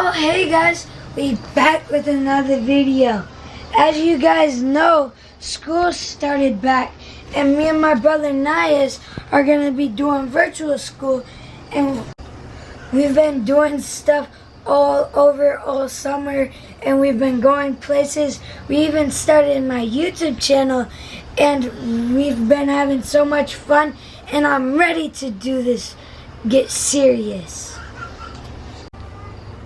Oh hey guys, we back with another video. As you guys know, school started back and me and my brother Nias are going to be doing virtual school, and we've been doing stuff all summer, and we've been going places. We even started my YouTube channel and we've been having so much fun, and I'm ready to do this, get serious.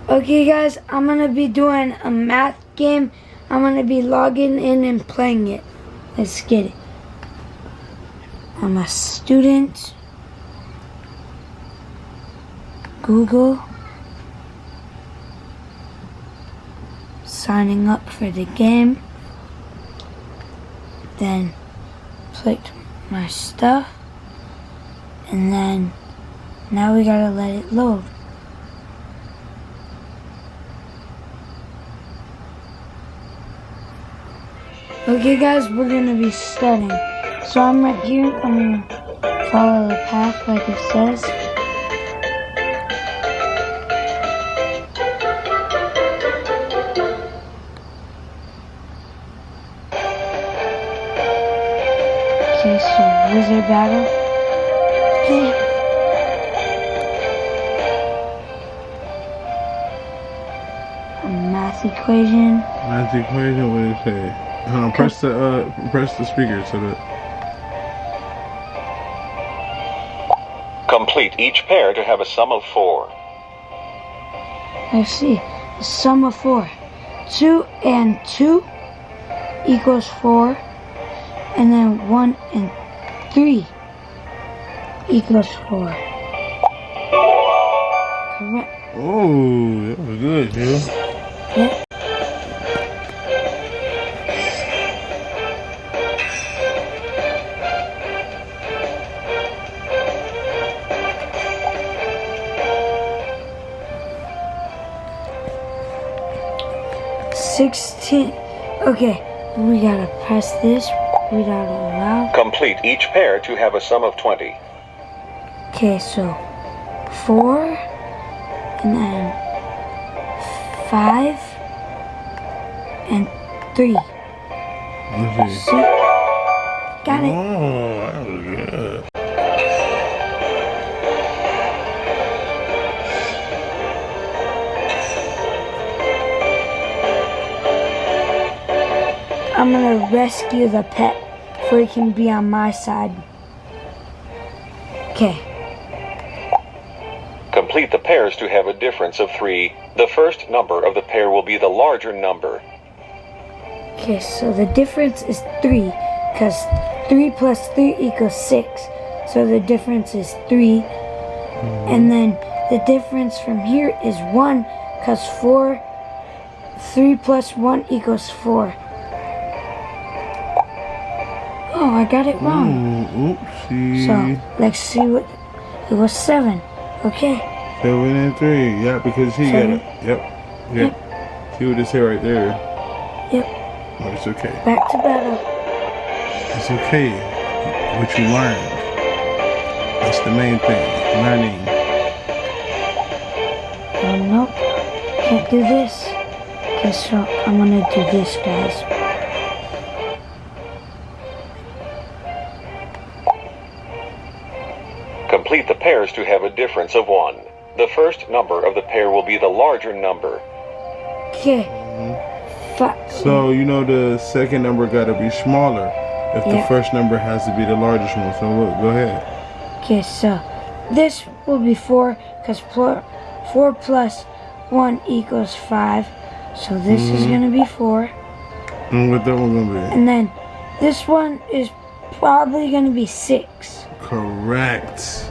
Okay guys, I'm going to be doing a math game. I'm going to be logging in and playing it. Let's get it. I'm a student. Google. Signing up for the game. Then click my stuff. And then now we gotta let it load. Okay guys, we're gonna be studying. So I'm right here, I'm gonna follow the path like it says. Okay, so wizard battle. Okay. A math equation. Math equation, what did it say? Press the speaker so that. Complete each pair to have a sum of 4. Let's see. The sum of 4. 2 and 2 equals 4. And then 1 and 3 equals 4. Correct. Oh, that was good, dude. Yep. Okay, we gotta press this, read out loud. Complete each pair to have a sum of 20. Okay, so 4, and then 5, and 3. Let's see. Got it. Oh, that was good. I'm gonna rescue the pet so he can be on my side. Okay. Complete the pairs to have a difference of 3. The first number of the pair will be the larger number. Okay, so the difference is 3, because 3 plus 3 equals 6. So the difference is 3. And then the difference from here is 1, because 3 plus 1 equals 4. Oh, I got it wrong. Oopsie. So, let's see what... It was 7. Okay. 7 and 3. Yeah, because he 7. got it. Yep. See what it say right there? Yep. Oh, it's okay. Back to battle. It's okay. What you learned. That's the main thing. Learning. Oh, nope. Can't do this. Okay, so I'm gonna do this, guys. Complete the pairs to have a difference of 1. The first number of the pair will be the larger number. Okay. So, you know the second number got to be smaller if the first number has to be the largest one. So, look, go ahead. Okay, so this will be 4, because 4 plus 1 equals 5. So this is going to be 4. And what that one going to be? And then this one is probably going to be 6. Correct.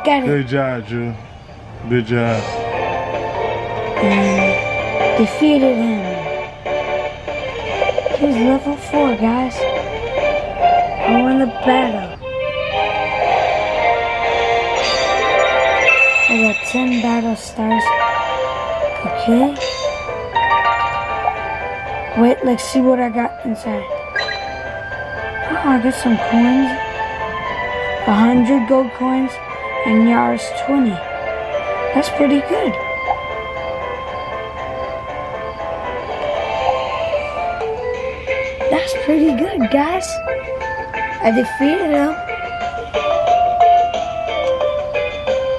Got it. Good job, Drew. Good job. And defeated him. He was level 4, guys. I won the battle. I got 10 battle stars. Okay. Wait, let's see what I got inside. Oh, I got some coins. 100 gold coins and Yars 20. That's pretty good. That's pretty good, guys. I defeated him.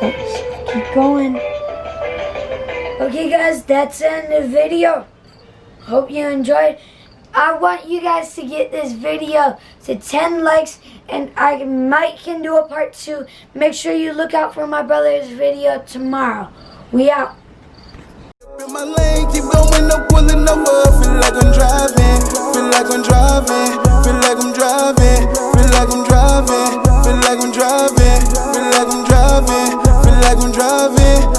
Let's keep going. Okay, guys, that's the end of the video. Hope you enjoyed. I want you guys to get this video to 10 likes, and I might can do a part 2. Make sure you look out for my brother's video tomorrow. We out. In my lane, keep going up, pulling over. Feel like I'm driving, feel like I'm driving, feel like I'm driving, feel like I'm driving, feel like I'm driving, feel like I'm driving, feel like I'm driving.